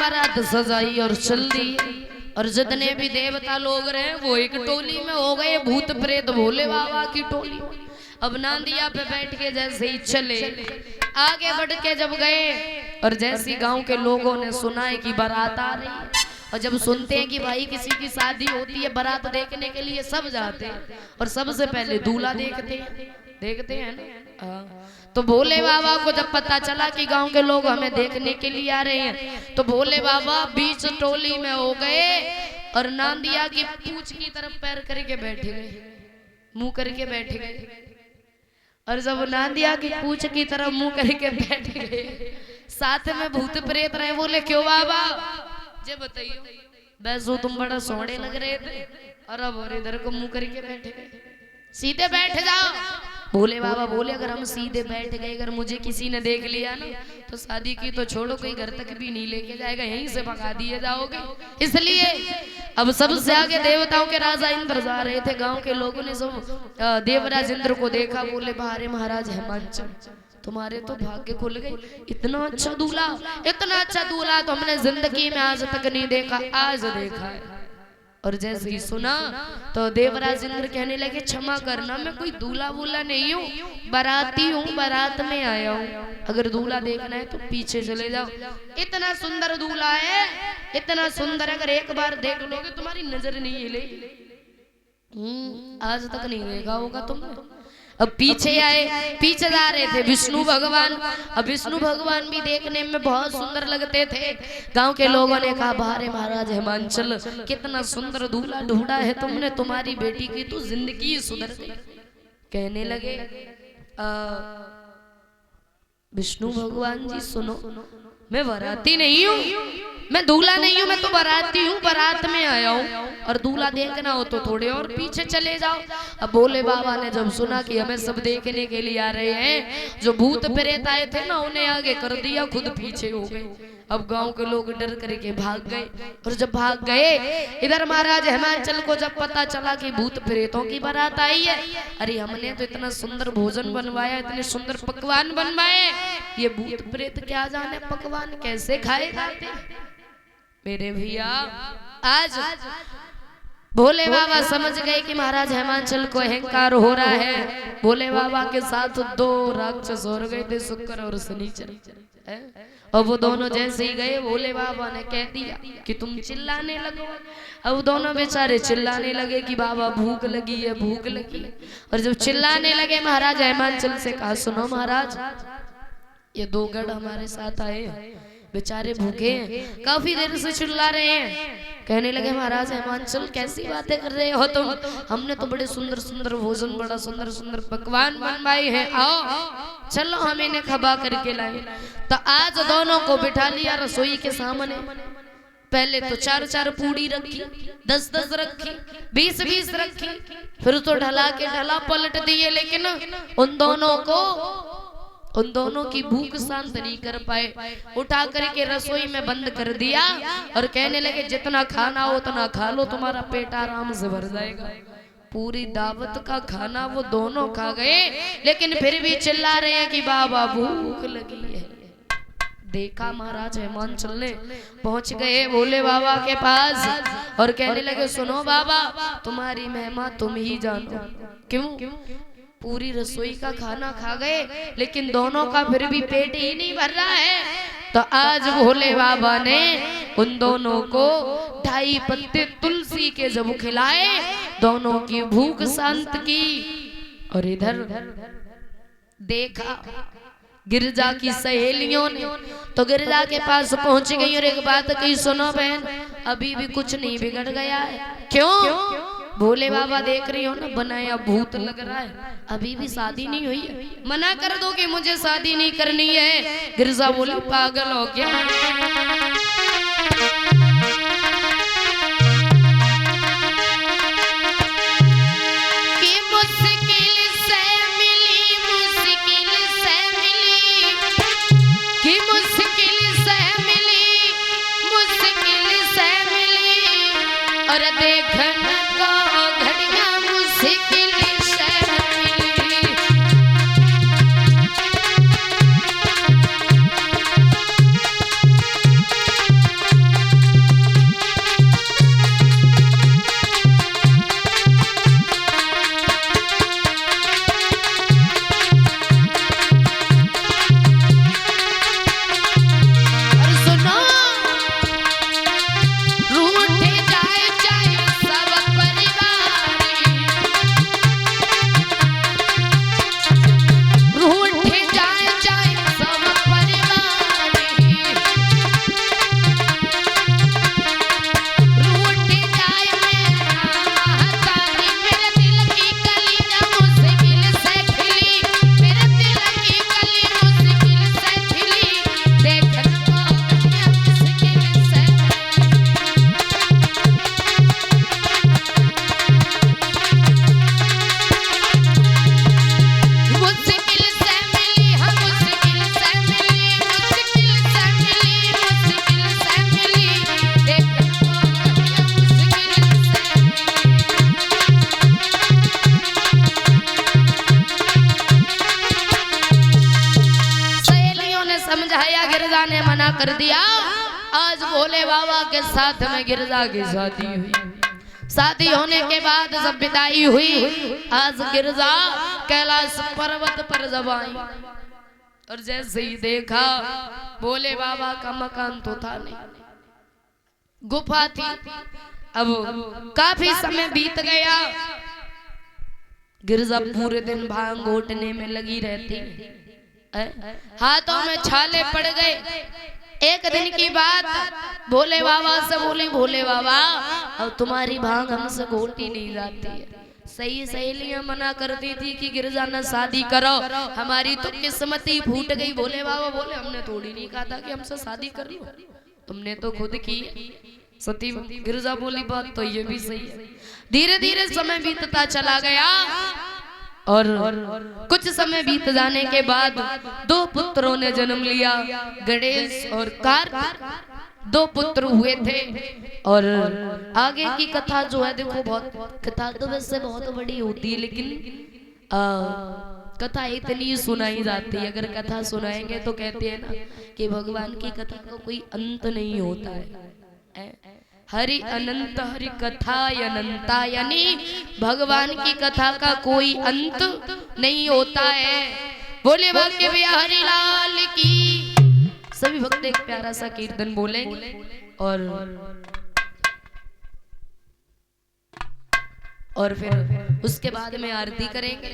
बारात सजाई और चल दी। और जितने भी देवता लोग रहे वो एक टोली में हो गए, भूत प्रेत भोले बाबा की टोली। अब नांदिया पे बैठ के जैसे ही चले, आगे बढ़ के जब गए और जैसी गांव के लोगों ने सुना है कि बारात आ रही है, और जब सुनते हैं कि भाई किसी की शादी होती है, बारात देखने के लिए सब जाते हैं और सबसे पहले दूल्हा देखते हैं ना। तो भोले बाबा को जब पता चला कि गांव के लोग हमें देखने के लिए आ रहे हैं, तो भोले बाबा बीच टोली में हो गए और नांदिया की पूंछ की तरफ पैर करके बैठ गए, मुंह करके बैठ गए। और जब नांदिया की पूंछ की तरफ मुंह करके बैठ गए, साथ में भूत प्रेत रहे। बोले क्यों बाबा, जे बताइयो। वैसे तुम बड़ा सोने लग रहे थे और अब और इधर को मुंह करके बैठे गए, सीधे बैठ जाओ। भोले बाबा बोले अगर हम सीधे बैठ गए, अगर मुझे किसी ने देख लिया ना तो शादी की तो छोड़ो, कोई घर तक भी नहीं लेके जाएगा, यहीं से भगा दिए जाओगे। इसलिए अब सबसे आगे देवताओं के राजा इंद्र जा रहे थे। गांव के लोगों ने सब देवराज इंद्र को देखा, बोले बाहर महाराज हिमांचल, तुम्हारे तो भाग्य खुल गए, इतना अच्छा दूल्हा, इतना अच्छा दूल्हा तो हमने जिंदगी में आज तक नहीं देखा, आज देखा है। और जैसे ही सुना तो देवराज इंद्र कहने लगे क्षमा करना, मैं कोई दूल्हा वूल्हा नहीं हूँ, बाराती हूँ, बारात में आया हूँ। अगर दूल्हा देखना है तो पीछे चले जाओ, इतना सुंदर दूल्हा है, इतना सुंदर, अगर एक बार देख लोगे तुम्हारी नजर नहीं हिलेगी। आज तक नहीं देखा होगा तुमने। अब पीछे आए, पीछे जा रहे थे विष्णु भगवान। अब विष्णु भगवान भी देखने में बहुत सुंदर लगते थे। गांव के लोगों ने कहा बारे महाराज हिमांचल, कितना सुंदर दूल्हा ढूंढा है तुमने, तुम्हारी बेटी की तो जिंदगी सुधर गई। कहने लगे विष्णु भगवान जी सुनो, मैं बाराती नहीं हूँ, मैं दूल्हा नहीं हूँ, मैं तो बाराती हूँ, बारात में आया हूँ। और दूल्हा देखना हो तो थोड़े और पीछे चले जाओ। अब भोले बाबा ने जब सुना कि हमें सब देखने के लिए आ रहे हैं, जो भूत प्रेत आए थे ना उन्हें आगे कर दिया, खुद पीछे हो गए। अब गांव के लोग डर करके भाग गए। और जब भाग गए, इधर महाराज हिमांचल को जब पता चला कि भूत प्रेतों की बारात आई है, अरे हमने तो इतना सुंदर भोजन बनवाया, इतने सुंदर पकवान बनवाए, ये भूत प्रेत क्या जाने पकवान कैसे खाए जाते। मेरे भैया आज भोले बाबा समझ गए कि महाराज हिमांचल को अहंकार हो रहा है। भोले बाबा के साथ दो राक्षस और गए थे, शुक्र और शनिचर। और वो दोनों जैसे ही गए, भोले बाबा ने कह दिया कि तुम चिल्लाने लगो। अब दोनों बेचारे चिल्लाने लगे कि बाबा भूख लगी है, भूख लगी है। और जब चिल्लाने लगे, महाराज हिमांचल से कहा सुनो महाराज, ये दो गढ़ हमारे साथ आए, बेचारे भूखे हैं, काफी देर से चिल्ला रहे हैं। कहने लगे महाराज हिमांचल कैसी बातें कर रहे हो तुम, हमने तो बड़े सुंदर सुंदर भोजन, बड़ा सुंदर सुंदर पकवान बनवाए हैं, आओ चलो हम इन्हें खबा करके लाए। तो आज दोनों को बिठा लिया रसोई के सामने। पहले तो 4-4 पूड़ी रखी, 10-10 रखी, 20-20 रखी, फिर तो ढला के ढला पलट दिए, लेकिन उन दोनों की भूख शांत नहीं कर पाए। उठा करके रसोई में बंद कर दिया और कहने लगे जितना खाना हो उतना खा लो, तुम्हारा पेट आराम से भर जाएगा। पूरी दावत का खाना वो दोनों खा गए, लेकिन फिर भी चिल्ला रहे हैं कि बाबा भूख लगी है। देखा महाराज हिमांचल ने, पहुंच गए भोले बाबा के पास और कहने लगे सुनो बाबा, तुम्हारी महिमा तुम ही जानो। क्यों? पूरी रसोई का खाना खा गए, लेकिन दोनों का फिर भी पेट ही नहीं भर रहा है। तो आज भोले बाबा ने उन दोनों को 2.5 पत्ते तुलसी के जब खिलाए, दोनों की भूख शांत की। और इधर देखा गिरजा की सहेलियों ने, तो गिरजा के पास पहुंच गई और एक बात कही सुनो बहन, अभी भी कुछ नहीं बिगड़ गया है। क्यों? भोले बाबा देख रही हो ना, बनाया भूत लग रहा है, अभी भी शादी नहीं हुई है, मना कर दो कि मुझे शादी नहीं करनी है। गिरजा बोली पागल हो क्या? और देखना समझाया, गिरजा ने मना कर दिया। आज भोले बाबा के साथ में गिरजा की शादी हुई। शादी होने के बाद जब विदाई हुई, आज गिरजा कैलाश पर्वत पर जब आई और जैसे ही देखा भोले बाबा का मकान तो था नहीं, गुफा थी। अब काफी समय बीत गया, गिरजा पूरे दिन भांग घोटने में लगी रहती, हाथों में छाले पड़ गए। एक दिन की बात भोले बाबा से बोली, भोले बाबा अब तुम्हारी भांग हमसे घोटी नहीं जाती है। सही सहेलियां मना करती थी कि गिरजा ना शादी करो, हमारी तो किस्मती फूट गई। भोले बाबा बोले हमने थोड़ी नहीं कहा था कि हमसे शादी कर लो, तुमने तो खुद की। सती गिरजा बोली बात तो ये भी सही है। धीरे धीरे समय बीतता चला गया और कुछ समय बीत जाने के बाद 2 पुत्रों ने जन्म लिया, गणेश और कार्तिक। 2 पुत्र हुए थे। और आगे की कथा जो है देखो, बहुत कथा तो वैसे बहुत बड़ी होती है, लेकिन कथा इतनी सुनाई जाती है। अगर कथा सुनाएंगे तो कहते हैं ना कि भगवान की कथा का कोई अंत नहीं होता है। हरि अनंत हरि कथा अनंता, यानी भगवान की कथा का कोई अंत नहीं होता है। बोले भाग्य बिहारी लाल की। सभी भक्त एक प्यारा सा कीर्तन बोलेंगे और फिर उसके बाद में आरती करेंगे।